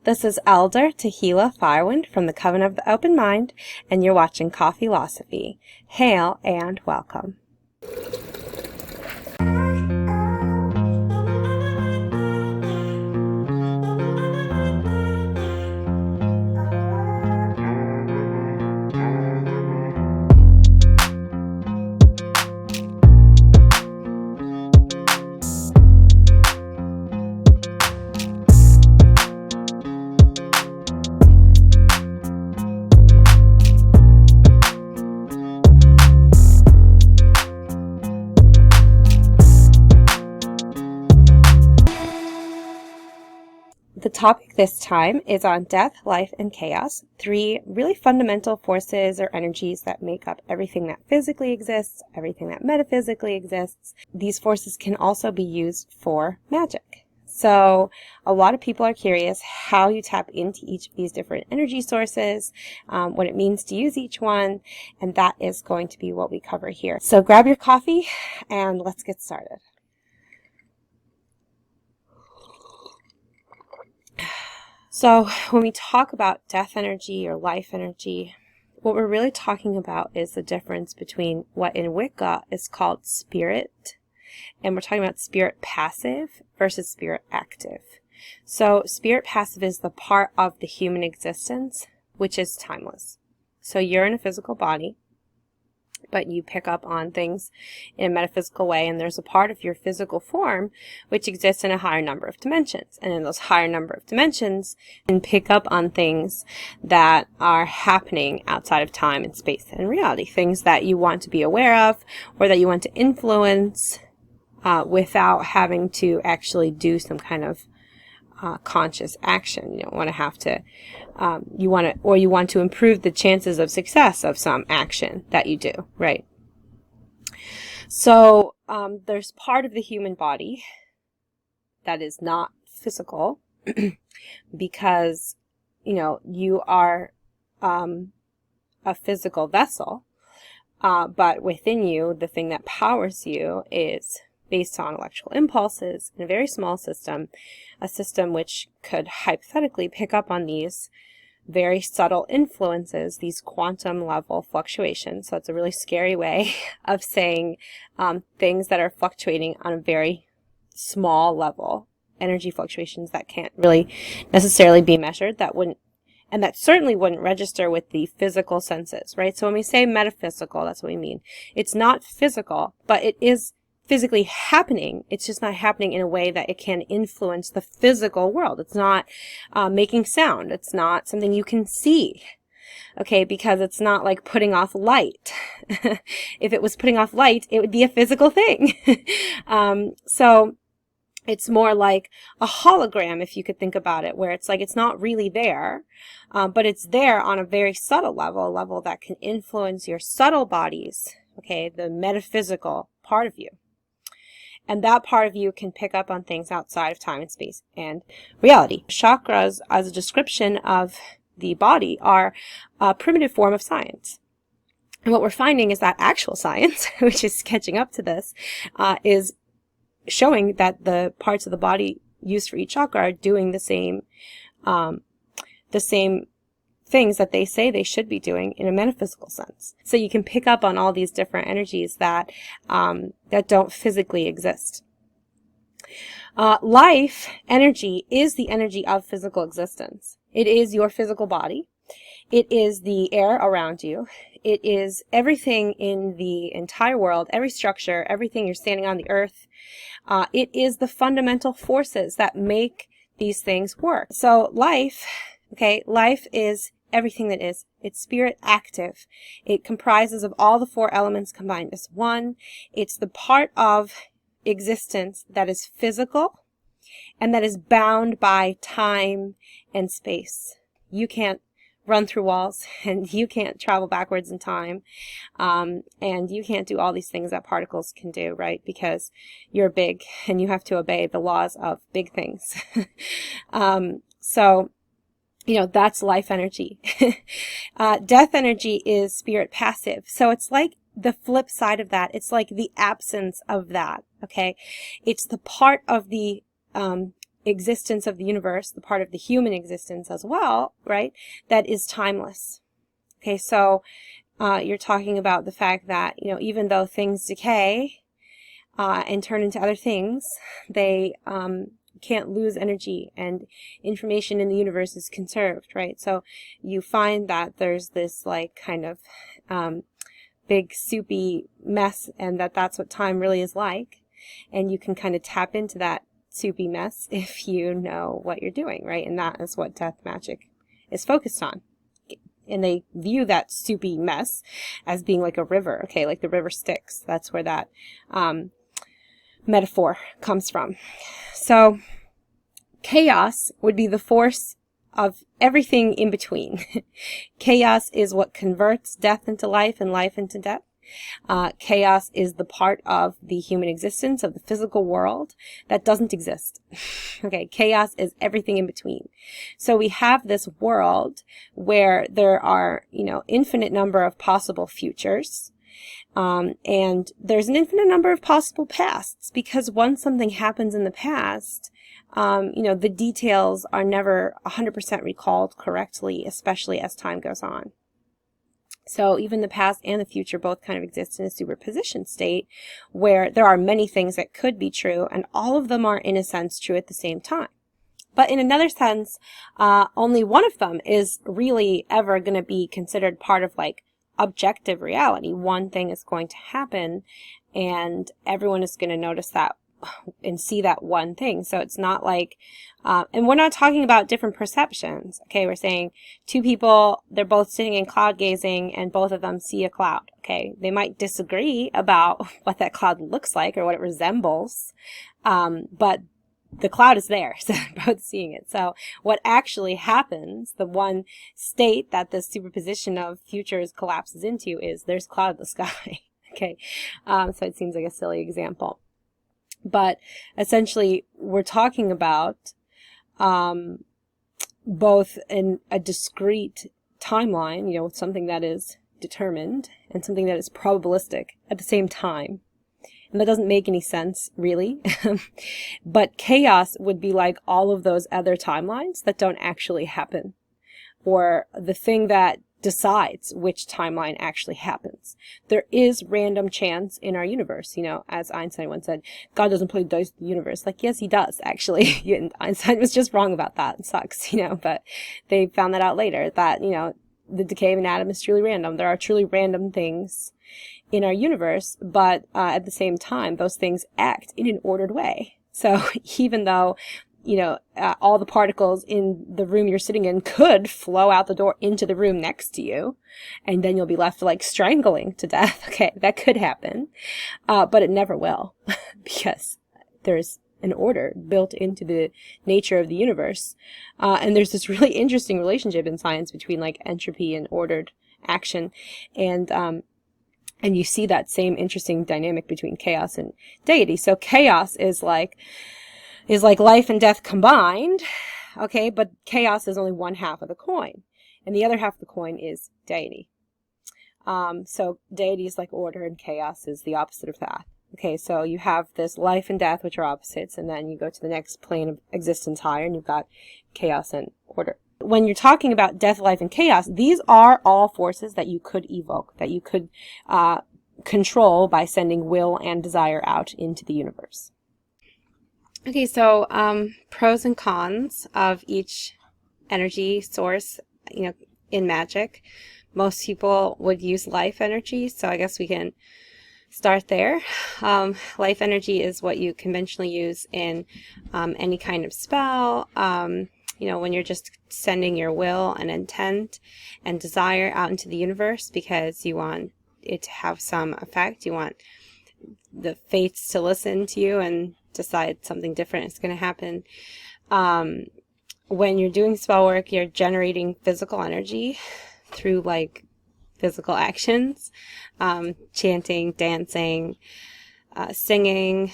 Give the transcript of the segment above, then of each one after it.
This is Elder Tehila Firewind from the Coven of the Open Mind, and you're watching Coffeelosophy. Hail and welcome. The topic this time is on death, life, and chaos, three really fundamental forces or energies that make up everything that physically exists, everything that metaphysically exists. These forces can also be used for magic. So a lot of people are curious how you tap into each of these different energy sources, what it means to use each one, and that is going to be what we cover here. So grab your coffee and let's get started. So when we talk about death energy or life energy, what we're really talking about is the difference between what in Wicca is called spirit, and we're talking about spirit passive versus spirit active. So spirit passive is the part of the human existence which is timeless. So you're in a physical body, but you pick up on things in a metaphysical way, and there's a part of your physical form which exists in a higher number of dimensions. And in those higher number of dimensions, you can pick up on things that are happening outside of time and space and reality, things that you want to be aware of or that you want to influence without having to actually do some kind of conscious action. You don't want to have to, you want to improve the chances of success of some action that you do, right? So there's part of the human body that is not physical because, you are a physical vessel, but within you, the thing that powers you is based on electrical impulses in a very small system, a system which could hypothetically pick up on these very subtle influences, these quantum level fluctuations. So it's a really scary way of saying things that are fluctuating on a very small level, energy fluctuations that can't really necessarily be measured, and that certainly wouldn't register with the physical senses, right? So when we say metaphysical, that's what we mean. It's not physical, but it is physically happening. It's just not happening in a way that it can influence the physical world. It's not making sound. It's not something you can see, okay, because it's not like putting off light. If it was putting off light, it would be a physical thing. So it's more like a hologram, if you could think about it, where it's like it's not really there, but it's there on a very subtle level, a level that can influence your subtle bodies, okay, the metaphysical part of you. And that part of you can pick up on things outside of time and space and reality. Chakras, as a description of the body, are a primitive form of science. And what we're finding is that actual science, which is catching up to this, is showing that the parts of the body used for each chakra are doing the same things that they say they should be doing in a metaphysical sense. So you can pick up on all these different energies that that don't physically exist. Life energy is the energy of physical existence. It is your physical body. It is the air around you. It is everything in the entire world, every structure, everything you're standing on the earth. It is the fundamental forces that make these things work. So life is everything that is. It's spirit active. It comprises of all the four elements combined as one. It's the part of existence that is physical and that is bound by time and space. You can't run through walls, and you can't travel backwards in time, and you can't do all these things that particles can do, right? Because you're big and you have to obey the laws of big things. So that's life energy. Death energy is spirit passive. So it's like the flip side of that. It's like the absence of that, okay? It's the part of the existence of the universe, the part of the human existence as well, right, that is timeless. Okay, so you're talking about the fact that, even though things decay and turn into other things, they can't lose energy, and information in the universe is conserved, right? So you find that there's this like kind of big soupy mess, and that's what time really is like, and you can kind of tap into that soupy mess if you know what you're doing, right? And that is what death magic is focused on. And they view that soupy mess as being like a river, okay, like the river Styx. That's where that metaphor comes from. So chaos would be the force of everything in between. Chaos is what converts death into life and life into death. Chaos is the part of the human existence, of the physical world, that doesn't exist. Okay, chaos is everything in between. So we have this world where there are, infinite number of possible futures. And there's an infinite number of possible pasts, because once something happens in the past, the details are never 100% recalled correctly, especially as time goes on. So even the past and the future both kind of exist in a superposition state where there are many things that could be true, and all of them are in a sense true at the same time. But in another sense, only one of them is really ever going to be considered part of like objective reality. One thing is going to happen, and everyone is going to notice that and see that one thing. So it's not like, and we're not talking about different perceptions. Okay, we're saying two people, they're both sitting in cloud gazing, and both of them see a cloud. Okay, they might disagree about what that cloud looks like or what it resembles, but the cloud is there, so they're both seeing it. So what actually happens, the one state that the superposition of futures collapses into, is there's cloud in the sky. Okay, so it seems like a silly example. But essentially, we're talking about both in a discrete timeline, something that is determined and something that is probabilistic at the same time. And that doesn't make any sense, really. But chaos would be like all of those other timelines that don't actually happen, or the thing that decides which timeline actually happens. There is random chance in our universe, as Einstein once said, God doesn't play dice with the universe. Like, yes, he does, actually. And Einstein was just wrong about that. It sucks, but they found that out later, that, the decay of an atom is truly random. There are truly random things in our universe, but at the same time, those things act in an ordered way. So even though all the particles in the room you're sitting in could flow out the door into the room next to you, and then you'll be left like strangling to death. Okay, that could happen, but it never will, because there's an order built into the nature of the universe. And there's this really interesting relationship in science between like entropy and ordered action, and you see that same interesting dynamic between chaos and deity. So chaos is like life and death combined, okay, but chaos is only one half of the coin, and the other half of the coin is deity. So deity is like order, and chaos is the opposite of that. Okay, so you have this life and death, which are opposites, and then you go to the next plane of existence higher, and you've got chaos and order. When you're talking about death, life, and chaos, these are all forces that you could evoke, that you could control by sending will and desire out into the universe. Okay, so pros and cons of each energy source, in magic. Most people would use life energy, so I guess we can start there. Life energy is what you conventionally use in any kind of spell. When you're just sending your will and intent and desire out into the universe because you want it to have some effect. You want the fates to listen to you and decide something different is going to happen. When you're doing spell work, you're generating physical energy through like physical actions, chanting, dancing, singing,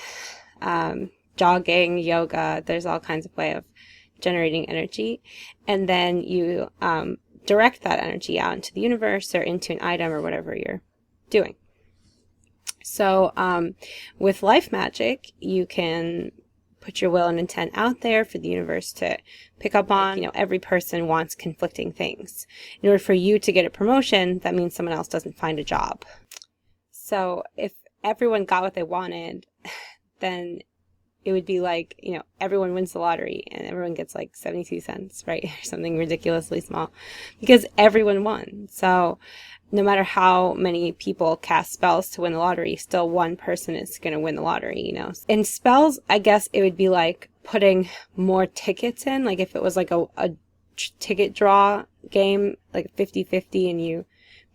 jogging, yoga. There's all kinds of way of generating energy, and then you direct that energy out into the universe or into an item or whatever you're doing. So with life magic, you can put your will and intent out there for the universe to pick up on. You know, every person wants conflicting things. In order for you to get a promotion, that means someone else doesn't find a job. So if everyone got what they wanted, then it would be like, you know, everyone wins the lottery and everyone gets like 72 cents, right? Or something ridiculously small, because everyone won. So no matter how many people cast spells to win the lottery, still one person is going to win the lottery, you know. In spells, I guess it would be like putting more tickets in. Like if it was like a ticket draw game, like 50-50, and you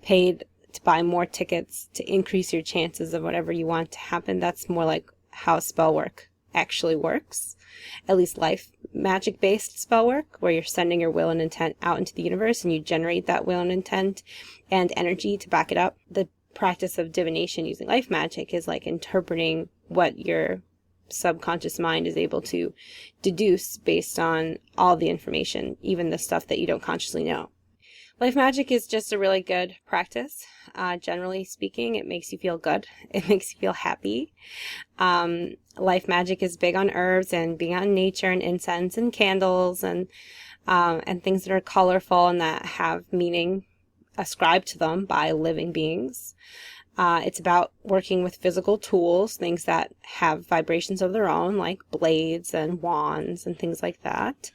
paid to buy more tickets to increase your chances of whatever you want to happen. That's more like how spell work actually works, at least life magic based spell work, where you're sending your will and intent out into the universe and you generate that will and intent and energy to back it up. The practice of divination using life magic is like interpreting what your subconscious mind is able to deduce based on all the information, even the stuff that you don't consciously know. Life magic is just a really good practice. Generally speaking, it makes you feel good. It makes you feel happy. Life magic is big on herbs and being on nature and incense and candles and things that are colorful and that have meaning ascribed to them by living beings. It's about working with physical tools, things that have vibrations of their own, like blades and wands and things like that.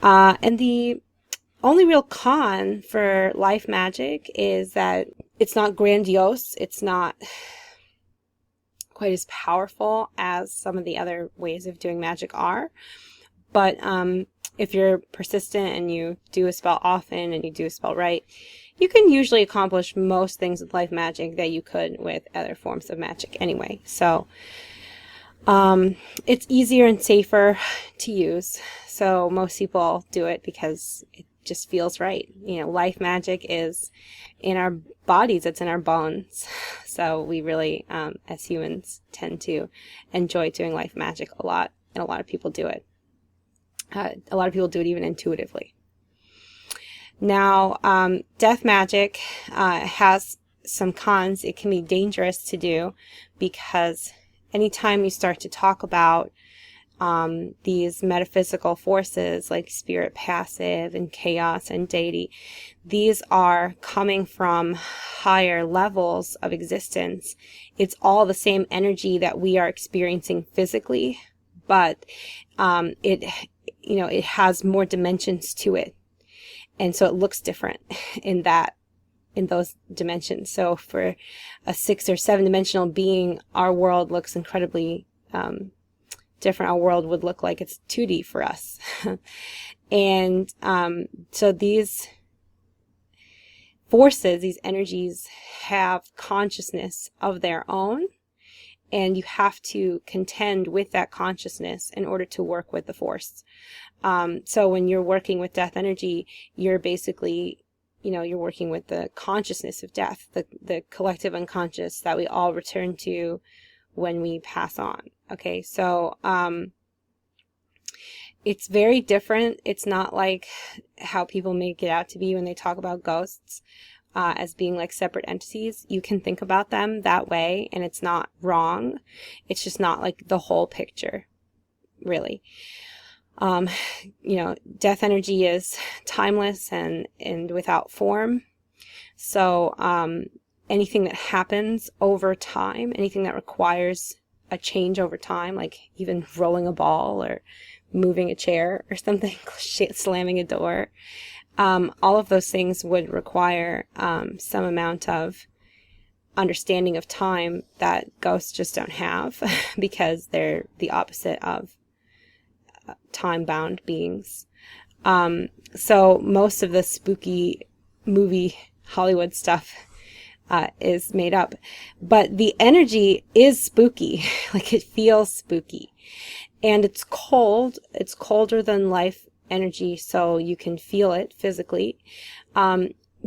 And the only real con for life magic is that it's not grandiose. It's not quite as powerful as some of the other ways of doing magic are. But if you're persistent and you do a spell often and you do a spell right, you can usually accomplish most things with life magic that you could with other forms of magic anyway. So it's easier and safer to use. So most people do it because it just feels right. You know, life magic is in our bodies, it's in our bones. So we really, as humans, tend to enjoy doing life magic a lot, and a lot of people do it. A lot of people do it even intuitively. Now, death magic has some cons. It can be dangerous to do because anytime you start to talk about these metaphysical forces like spirit passive and chaos and deity, these are coming from higher levels of existence. It's all the same energy that we are experiencing physically, but it has more dimensions to it, and so it looks different in those dimensions. So for a 6 or 7 dimensional being, our world looks incredibly different. Our world would look like it's 2D for us. And so these forces, these energies, have consciousness of their own, and you have to contend with that consciousness in order to work with the force. So when you're working with death energy, you're basically, you're working with the consciousness of death, the collective unconscious that we all return to when we pass on. Okay, so it's very different. It's not like how people make it out to be when they talk about ghosts as being like separate entities. You can think about them that way, and it's not wrong. It's just not like the whole picture, really. Death energy is timeless and without form. So anything that happens over time, anything that requires a change over time, like even rolling a ball or moving a chair or something, slamming a door, all of those things would require some amount of understanding of time that ghosts just don't have because they're the opposite of time-bound beings. So most of the spooky movie Hollywood stuff is made up, but the energy is spooky. Like, it feels spooky, and it's cold. It's colder than life energy, so you can feel it physically.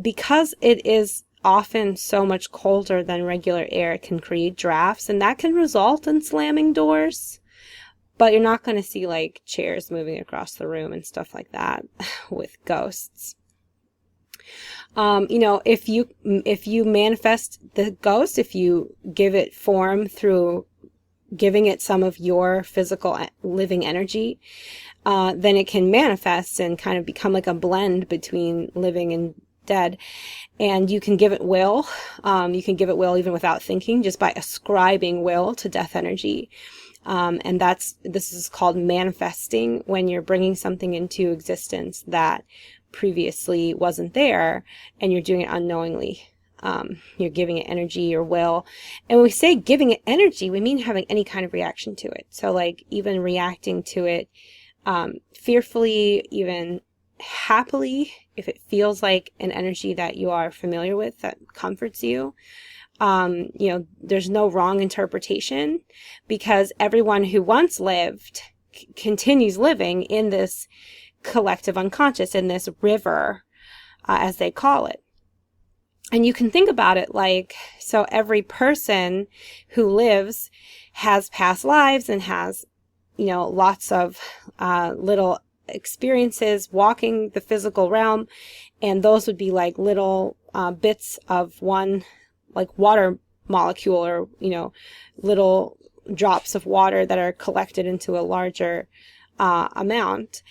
Because it is often so much colder than regular air, it can create drafts, and that can result in slamming doors. But you're not going to see like chairs moving across the room and stuff like that with ghosts. If you manifest the ghost, if you give it form through giving it some of your physical living energy, then it can manifest and kind of become like a blend between living and dead. And you can give it will. You can give it will even without thinking, just by ascribing will to death energy. And this is called manifesting, when you're bringing something into existence that previously wasn't there, and you're doing it unknowingly. You're giving it energy or will. And when we say giving it energy, we mean having any kind of reaction to it. So like even reacting to it fearfully, even happily, if it feels like an energy that you are familiar with, that comforts you. There's no wrong interpretation, because everyone who once lived continues living in this collective unconscious, in this river, as they call it. And you can think about it like, so every person who lives has past lives and has, lots of little experiences walking the physical realm. And those would be like little bits of one, like water molecule, or, little drops of water that are collected into a larger amount.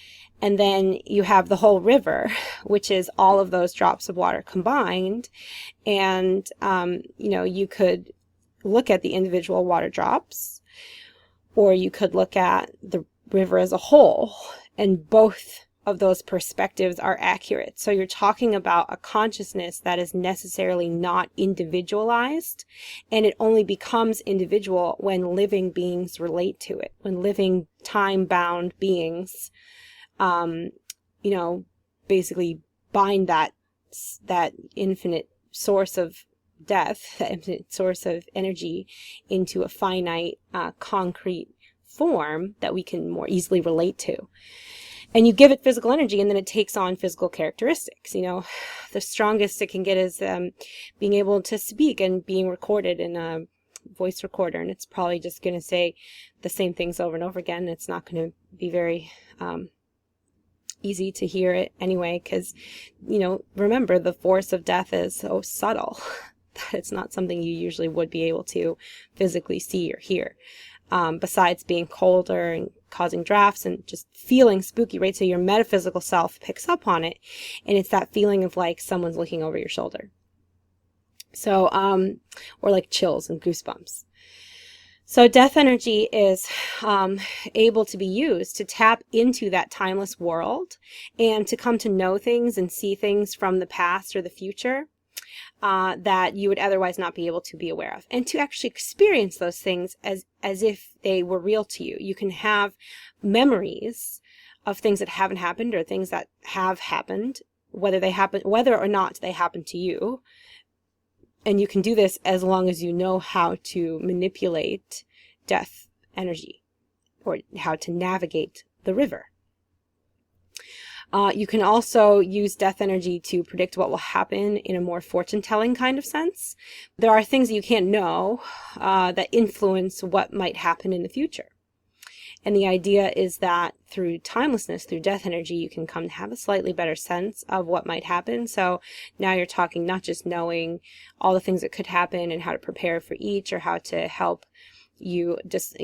And then you have the whole river, which is all of those drops of water combined. And, you could look at the individual water drops, or you could look at the river as a whole. And both of those perspectives are accurate. So you're talking about a consciousness that is necessarily not individualized, and it only becomes individual when living beings relate to it, when living time-bound beings basically bind that infinite source of death, that infinite source of energy, into a finite, concrete form that we can more easily relate to. And you give it physical energy, and then it takes on physical characteristics. The strongest it can get is being able to speak and being recorded in a voice recorder. And it's probably just going to say the same things over and over again. It's not going to be very easy to hear it anyway, because, remember, the force of death is so subtle that it's not something you usually would be able to physically see or hear. Besides being colder and causing drafts and just feeling spooky, right? So your metaphysical self picks up on it, and it's that feeling of like someone's looking over your shoulder. So, or like chills and goosebumps. So death energy is able to be used to tap into that timeless world and to come to know things and see things from the past or the future that you would otherwise not be able to be aware of, and to actually experience those things as if they were real to you. You can have memories of things that haven't happened or things that have happened, whether or not they happen to you. And you can do this as long as you know how to manipulate death energy, or how to navigate the river. You can also use death energy to predict what will happen in a more fortune-telling kind of sense. There are things that you can't know that influence what might happen in the future. And the idea is that through timelessness, through death energy, you can come to have a slightly better sense of what might happen. So now you're talking not just knowing all the things that could happen and how to prepare for each, or how to help you just,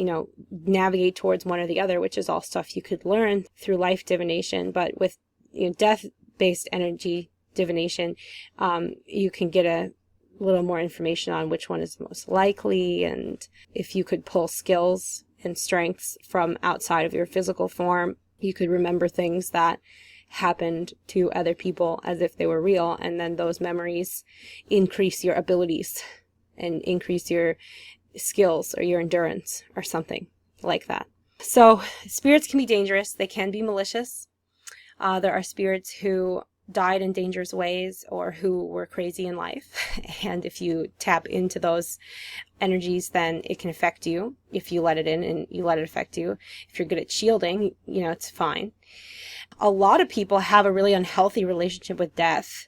navigate towards one or the other, which is all stuff you could learn through life divination. But with death-based energy divination, you can get a little more information on which one is most likely, and if you could pull skills and strengths from outside of your physical form, you could remember things that happened to other people as if they were real, and then those memories increase your abilities and increase your skills or your endurance or something like that. So spirits can be dangerous. They can be malicious. There are spirits who died in dangerous ways or who were crazy in life. And if you tap into those energies, then it can affect you if you let it in and you let it affect you. If you're good at shielding, it's fine. A lot of people have a really unhealthy relationship with death,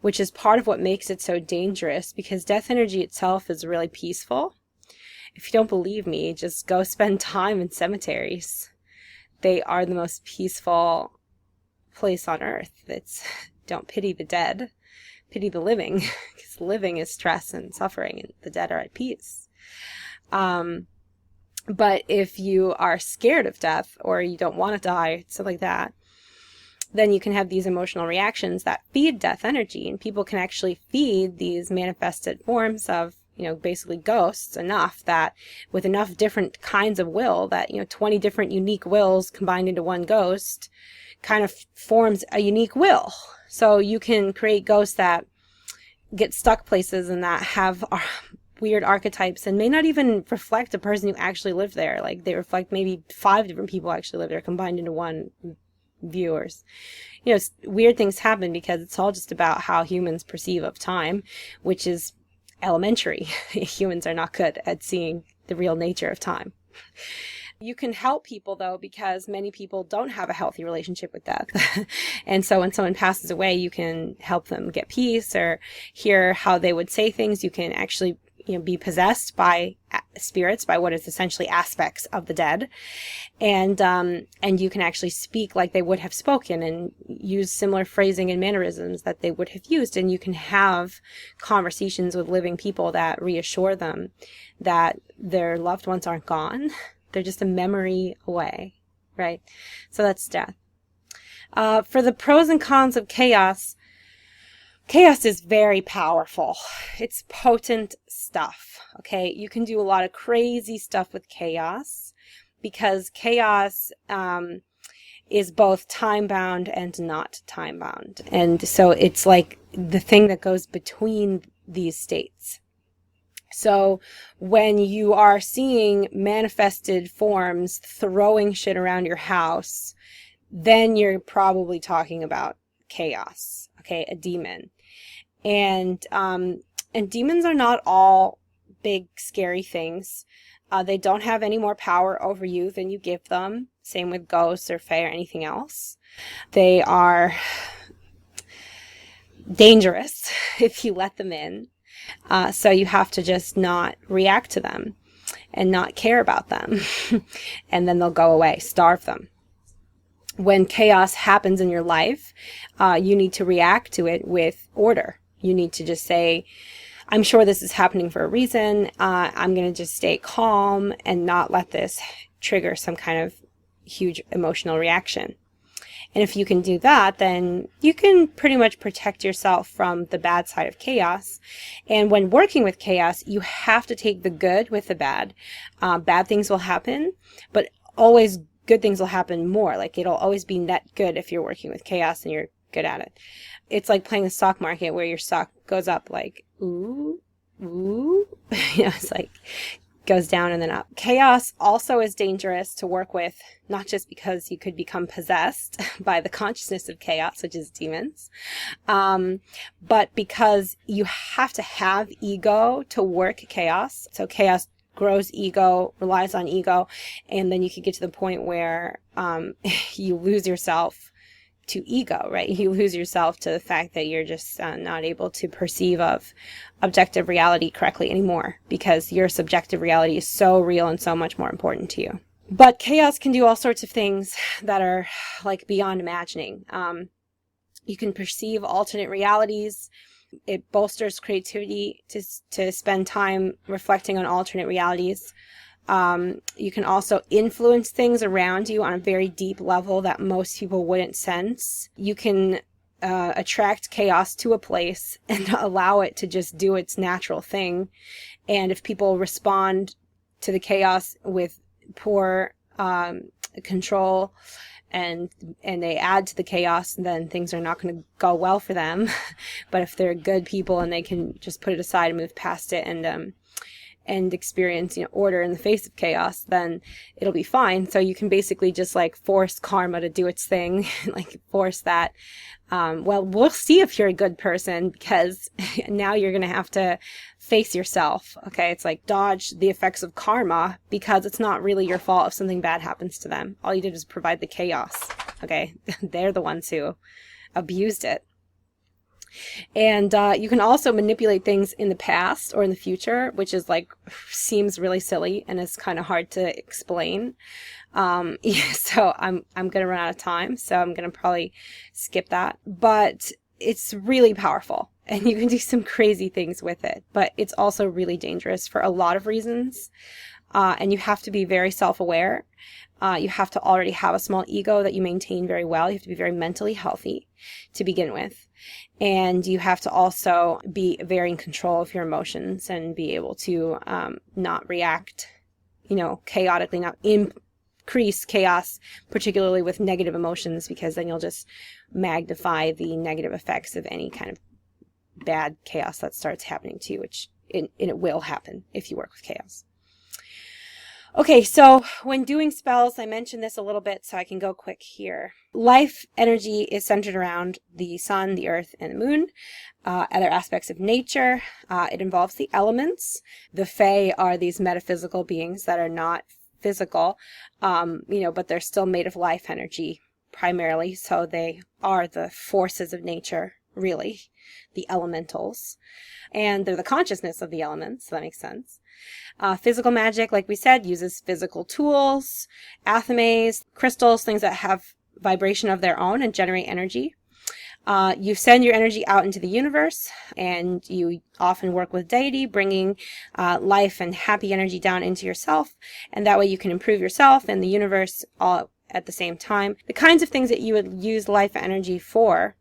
which is part of what makes it so dangerous, because death energy itself is really peaceful. If you don't believe me, just go spend time in cemeteries. They are the most peaceful place on earth. Don't pity the dead, pity the living, because living is stress and suffering, and the dead are at peace. But if you are scared of death or you don't want to die, stuff like that, then you can have these emotional reactions that feed death energy. And people can actually feed these manifested forms of, basically ghosts enough that with enough different kinds of will that, 20 different unique wills combined into one ghost kind of forms a unique will. So you can create ghosts that get stuck places and that have weird archetypes and may not even reflect a person who actually lived there. Like they reflect maybe 5 different people actually lived there combined into one viewers. Weird things happen because it's all just about how humans perceive of time, which is elementary. Humans are not good at seeing the real nature of time. You can help people, though, because many people don't have a healthy relationship with death. And so when someone passes away, you can help them get peace or hear how they would say things. You can actually be possessed by spirits, by what is essentially aspects of the dead. And you can actually speak like they would have spoken and use similar phrasing and mannerisms that they would have used. And you can have conversations with living people that reassure them that their loved ones aren't gone. They're just a memory away, right? So that's death. For the pros and cons of chaos, chaos is very powerful. It's potent stuff, okay? You can do a lot of crazy stuff with chaos because chaos is both time-bound and not time-bound. And so it's like the thing that goes between these states. So when you are seeing manifested forms throwing shit around your house, then you're probably talking about chaos, okay, a demon. And demons are not all big, scary things. They don't have any more power over you than you give them. Same with ghosts or fae or anything else. They are dangerous if you let them in. So you have to just not react to them and not care about them. And then they'll go away, starve them. When chaos happens in your life, you need to react to it with order. You need to just say, I'm sure this is happening for a reason. I'm going to just stay calm and not let this trigger some kind of huge emotional reaction. And if you can do that, then you can pretty much protect yourself from the bad side of chaos. And when working with chaos, you have to take the good with the bad. Bad things will happen, but always good things will happen more. Like it'll always be net good if you're working with chaos and you're good at it. It's like playing the stock market where your stock goes up like, ooh, ooh. It's like goes down and then up. Chaos also is dangerous to work with, not just because you could become possessed by the consciousness of chaos, which is demons, but because you have to have ego to work chaos. So chaos grows ego, relies on ego, and then you could get to the point where you lose yourself to ego, right? You lose yourself to the fact that you're just not able to perceive of objective reality correctly anymore because your subjective reality is so real and so much more important to you. But chaos can do all sorts of things that are like beyond imagining. You can perceive alternate realities. It bolsters creativity to spend time reflecting on alternate realities. You can also influence things around you on a very deep level that most people wouldn't sense. You can attract chaos to a place and allow it to just do its natural thing. And if people respond to the chaos with poor control and they add to the chaos, then things are not going to go well for them. But if they're good people and they can just put it aside and move past it and experience, order in the face of chaos, then it'll be fine. So you can basically just like force karma to do its thing, like force that. Well, we'll see if you're a good person because now you're going to have to face yourself. Okay. It's like dodge the effects of karma because it's not really your fault if something bad happens to them. All you did was provide the chaos. Okay. They're the ones who abused it. And you can also manipulate things in the past or in the future, which is like seems really silly and is kind of hard to explain. So I'm going to run out of time, so I'm going to probably skip that. But it's really powerful, and you can do some crazy things with it. But it's also really dangerous for a lot of reasons. and you have to be very self-aware. You have to already have a small ego that you maintain very well. You have to be very mentally healthy to begin with. And you have to also be very in control of your emotions and be able to not react, chaotically, not increase chaos, particularly with negative emotions, because then you'll just magnify the negative effects of any kind of bad chaos that starts happening to you, which it will happen if you work with chaos. Okay, so when doing spells, I mentioned this a little bit, so I can go quick here. Life energy is centered around the sun, the earth, and the moon. Other aspects of nature, it involves the elements. The Fae are these metaphysical beings that are not physical, but they're still made of life energy primarily, so they are the forces of nature, really, the elementals. And they're the consciousness of the elements, so that makes sense. Physical magic, like we said, uses physical tools, athames, crystals, things that have vibration of their own and generate energy. You send your energy out into the universe, and you often work with deity, bringing life and happy energy down into yourself, and that way you can improve yourself and the universe all at the same time. The kinds of things that you would use life energy for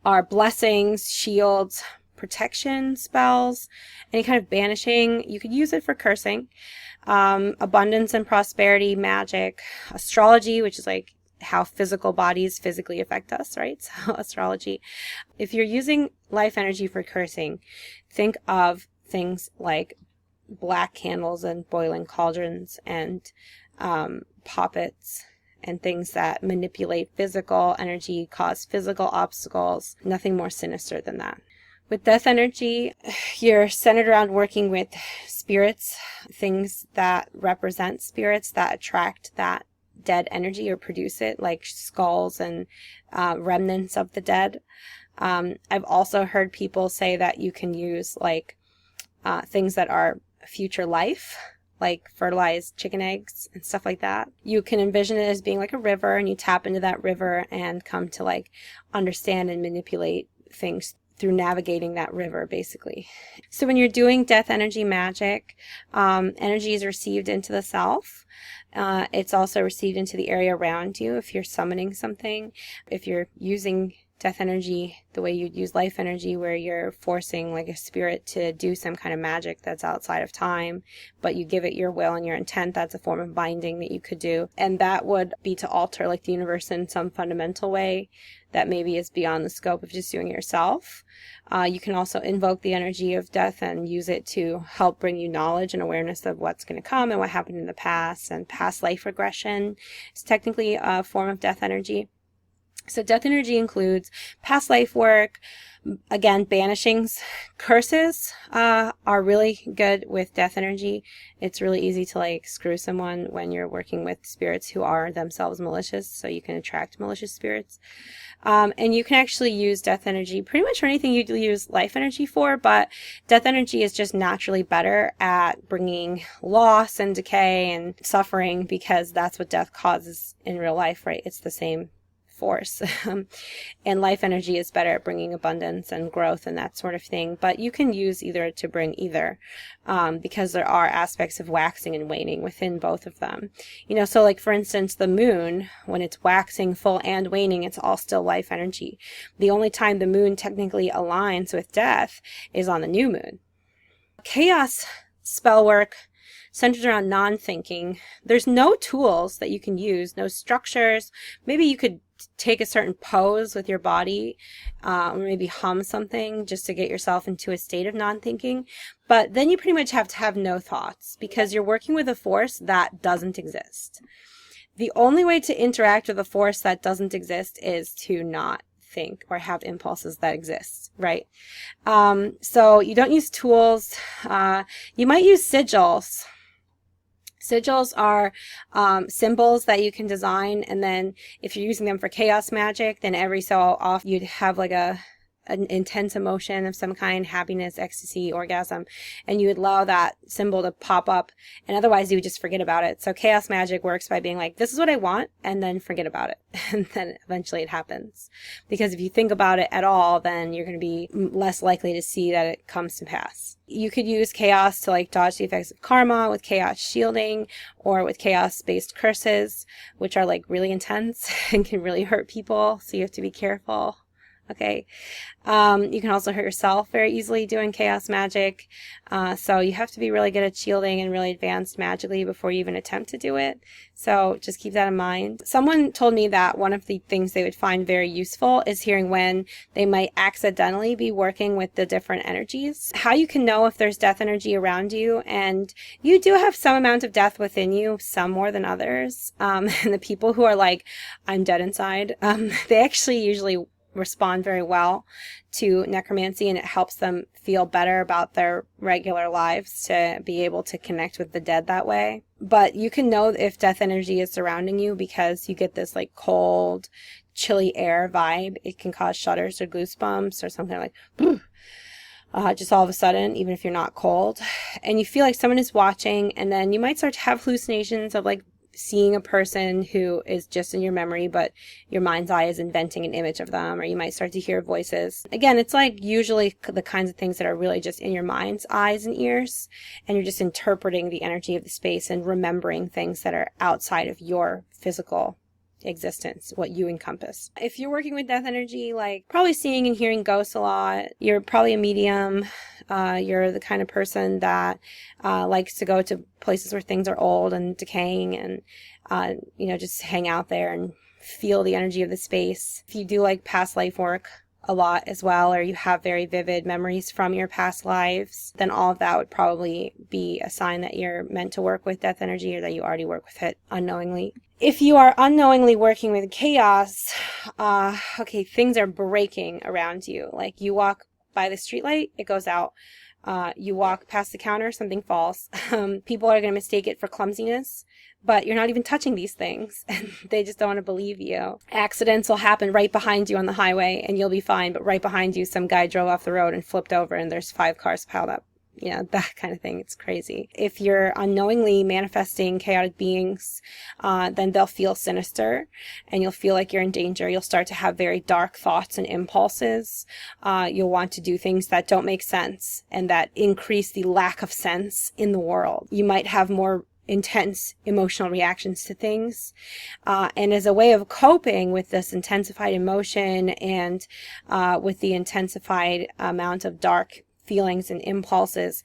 are blessings, shields, protection spells, any kind of banishing. You could use it for cursing, abundance and prosperity, magic, astrology, which is like how physical bodies physically affect us, right? So astrology. If you're using life energy for cursing, think of things like black candles and boiling cauldrons and puppets and things that manipulate physical energy, cause physical obstacles. Nothing more sinister than that. With death energy, you're centered around working with spirits, things that represent spirits that attract that dead energy or produce it, like skulls and remnants of the dead. I've also heard people say that you can use things that are future life, like fertilized chicken eggs and stuff like that. You can envision it as being like a river, and you tap into that river and come to understand and manipulate things through navigating that river, basically. So when you're doing death energy magic, energy is received into the self. It's also received into the area around you if you're summoning something. If you're using death energy the way you'd use life energy, where you're forcing a spirit to do some kind of magic that's outside of time, but you give it your will and your intent, that's a form of binding that you could do. And that would be to alter the universe in some fundamental way that maybe is beyond the scope of just doing it yourself. You can also invoke the energy of death and use it to help bring you knowledge and awareness of what's going to come and what happened in the past. And past life regression is technically a form of death energy. So death energy includes past life work, again, banishings. Curses are really good with death energy. It's really easy to screw someone when you're working with spirits who are themselves malicious, so you can attract malicious spirits. And you can actually use death energy pretty much for anything you'd use life energy for, but death energy is just naturally better at bringing loss and decay and suffering, because that's what death causes in real life, right? It's the same force. And life energy is better at bringing abundance and growth and that sort of thing, but you can use either to bring either, because there are aspects of waxing and waning within both of them. So for instance, the moon, when it's waxing full and waning, it's all still life energy. The only time the moon technically aligns with death is on the new moon. Chaos spell work centered around non-thinking. There's no tools that you can use, no structures. Maybe you could take a certain pose with your body, or maybe hum something just to get yourself into a state of non-thinking. But then you pretty much have to have no thoughts, because you're working with a force that doesn't exist. The only way to interact with a force that doesn't exist is to not think or have impulses that exist, right? So you don't use tools. You might use sigils. Sigils are symbols that you can design, and then if you're using them for chaos magic, then every so often you'd have a an intense emotion of some kind, happiness, ecstasy, orgasm, and you would allow that symbol to pop up, and otherwise you would just forget about it. So chaos magic works by being like, this is what I want, and then forget about it. And then eventually it happens. Because if you think about it at all, then you're going to be less likely to see that it comes to pass. You could use chaos to like dodge the effects of karma with chaos shielding, or with chaos-based curses, which are like really intense and can really hurt people, so you have to be careful. Okay. You can also hurt yourself very easily doing chaos magic. So you have to be really good at shielding and really advanced magically before you even attempt to do it. So just keep that in mind. Someone told me that one of the things they would find very useful is hearing when they might accidentally be working with the different energies. How you can know if there's death energy around you, and you do have some amount of death within you, some more than others. And the people who are like, I'm dead inside, they actually usually respond very well to necromancy, and it helps them feel better about their regular lives to be able to connect with the dead that way. But you can know if death energy is surrounding you because you get this like cold, chilly air vibe. It can cause shudders or goosebumps or something like just all of a sudden, even if you're not cold, and you feel like someone is watching, and then you might start to have hallucinations of like seeing a person who is just in your memory, but your mind's eye is inventing an image of them, or you might start to hear voices. Again, it's like usually the kinds of things that are really just in your mind's eyes and ears, and you're just interpreting the energy of the space and remembering things that are outside of your physical existence, what you encompass. If you're working with death energy, like probably seeing and hearing ghosts a lot, you're probably a medium, you're the kind of person that likes to go to places where things are old and decaying, and just hang out there and feel the energy of the space. If you do like past life work a lot as well, or you have very vivid memories from your past lives, then all of that would probably be a sign that you're meant to work with death energy, or that you already work with it unknowingly. If you are unknowingly working with chaos, okay, things are breaking around you. Like you walk by the streetlight, it goes out. You walk past the counter, something falls. People are going to mistake it for clumsiness, but you're not even touching these things, and they just don't want to believe you. Accidents will happen right behind you on the highway, and you'll be fine, but right behind you, some guy drove off the road and flipped over, and there's 5 cars piled up. That kind of thing. It's crazy. If you're unknowingly manifesting chaotic beings, then they'll feel sinister, and you'll feel like you're in danger. You'll start to have very dark thoughts and impulses. You'll want to do things that don't make sense and that increase the lack of sense in the world. You might have more intense emotional reactions to things. And as a way of coping with this intensified emotion and with the intensified amount of dark feelings and impulses,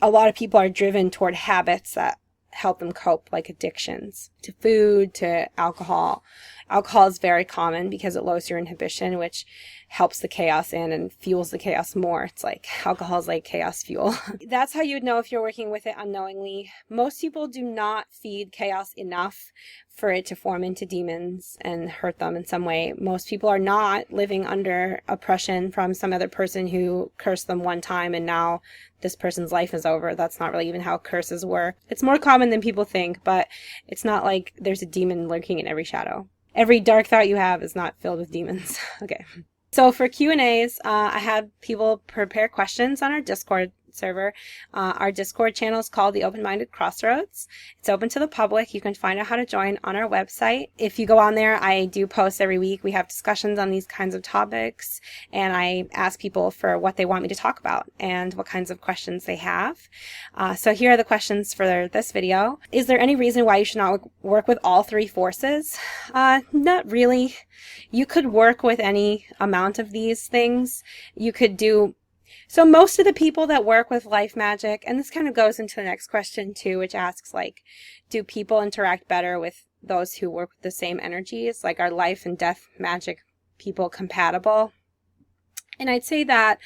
a lot of people are driven toward habits that help them cope, like addictions to food, to alcohol. Alcohol is very common because it lowers your inhibition, which helps the chaos in and fuels the chaos more. It's like alcohol is like chaos fuel. That's how you would know if you're working with it unknowingly. Most people do not feed chaos enough for it to form into demons and hurt them in some way. Most people are not living under oppression from some other person who cursed them one time and now this person's life is over. That's not really even how curses work. It's more common than people think, but it's not like there's a demon lurking in every shadow. Every dark thought you have is not filled with demons. Okay. So for Q&As, I had people prepare questions on our Discord server. Our Discord channel is called the Open-Minded Crossroads. It's open to the public. You can find out how to join on our website. If you go on there, I do post every week. We have discussions on these kinds of topics, and I ask people for what they want me to talk about and what kinds of questions they have. So here are the questions for this video. Is there any reason why you should not work with all 3 forces? Not really. You could work with any amount of these things. You could do So most of the people that work with life magic, and this kind of goes into the next question too, which asks like, do people interact better with those who work with the same energies? Like, are life and death magic people compatible? And I'd say that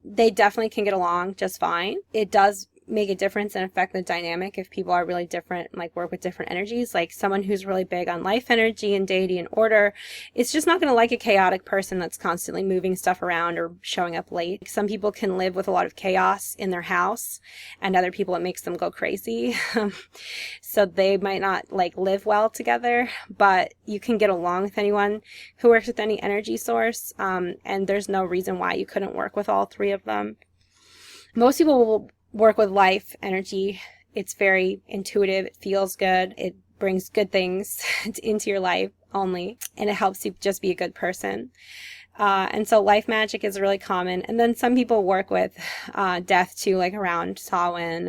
they definitely can get along just fine. It does make a difference and affect the dynamic if people are really different, like work with different energies. Like someone who's really big on life energy and deity and order, it's just not going to like a chaotic person that's constantly moving stuff around or showing up late. Some people can live with a lot of chaos in their house, and other people, it makes them go crazy. So they might not like live well together, but you can get along with anyone who works with any energy source, and there's no reason why you couldn't work with all three of them. Most people will work with life energy. It's very intuitive. It feels good. It brings good things into your life only, and it helps you just be a good person. And so life magic is really common. And then some people work with death too, like around Samhain,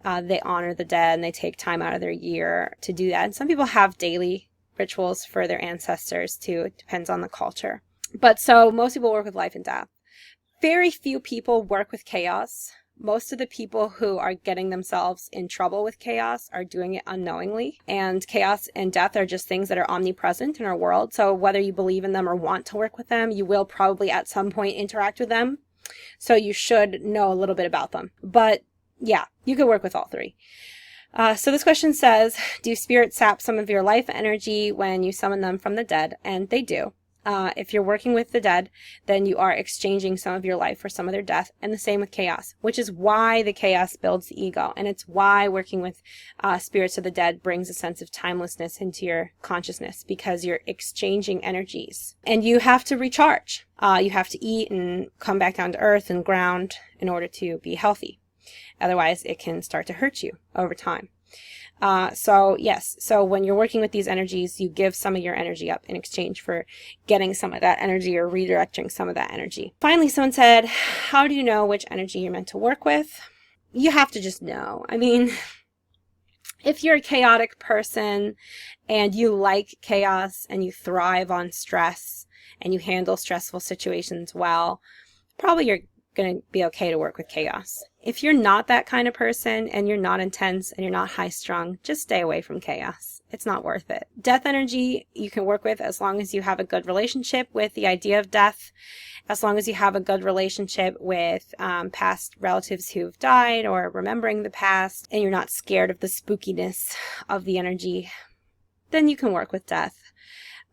and they honor the dead and they take time out of their year to do that. And some people have daily rituals for their ancestors too. It depends on the culture. But so most people work with life and death. Very few people work with chaos. Most of the people who are getting themselves in trouble with chaos are doing it unknowingly. And chaos and death are just things that are omnipresent in our world. So whether you believe in them or want to work with them, you will probably at some point interact with them. So you should know a little bit about them. But yeah, you could work with all three. So this question says, do spirits sap some of your life energy when you summon them from the dead? And they do. If you're working with the dead, then you are exchanging some of your life for some of their death, and the same with chaos, which is why the chaos builds the ego, and it's why working with spirits of the dead brings a sense of timelessness into your consciousness, because you're exchanging energies. And you have to recharge. You have to eat and come back down to earth and ground in order to be healthy. Otherwise, it can start to hurt you over time. So yes, so when you're working with these energies, you give some of your energy up in exchange for getting some of that energy or redirecting some of that energy. Finally, someone said, how do you know which energy you're meant to work with? You have to just know. I mean, if you're a chaotic person and you like chaos and you thrive on stress and you handle stressful situations well, probably you're going to be okay to work with chaos. If you're not that kind of person and you're not intense and you're not high strung, just stay away from chaos. It's not worth it. Death energy you can work with as long as you have a good relationship with the idea of death, as long as you have a good relationship with past relatives who've died or remembering the past, and you're not scared of the spookiness of the energy, then you can work with death.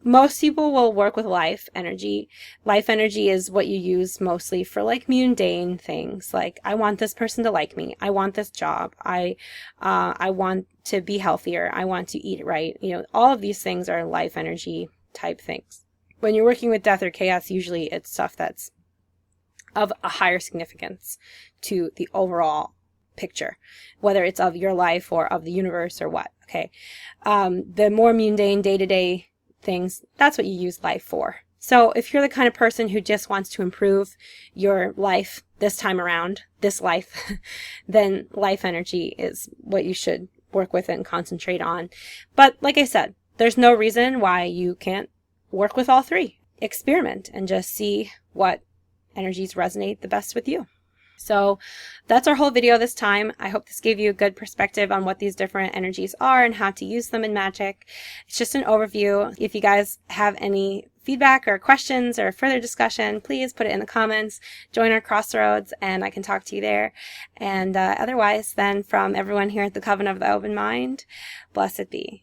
Most people will work with life energy. Life energy is what you use mostly for like mundane things. Like, I want this person to like me. I want this job. I want to be healthier. I want to eat right. You know, all of these things are life energy type things. When you're working with death or chaos, usually it's stuff that's of a higher significance to the overall picture, whether it's of your life or of the universe or what. Okay. The more mundane day-to-day things, that's what you use life for. So if you're the kind of person who just wants to improve your life this time around, this life, then life energy is what you should work with and concentrate on. But like I said, there's no reason why you can't work with all three. Experiment and just see what energies resonate the best with you. So that's our whole video this time. I hope this gave you a good perspective on what these different energies are and how to use them in magic. It's just an overview. If you guys have any feedback or questions or further discussion, please put it in the comments. Join our Crossroads and I can talk to you there. And otherwise, then, from everyone here at the Coven of the Open Mind, blessed be.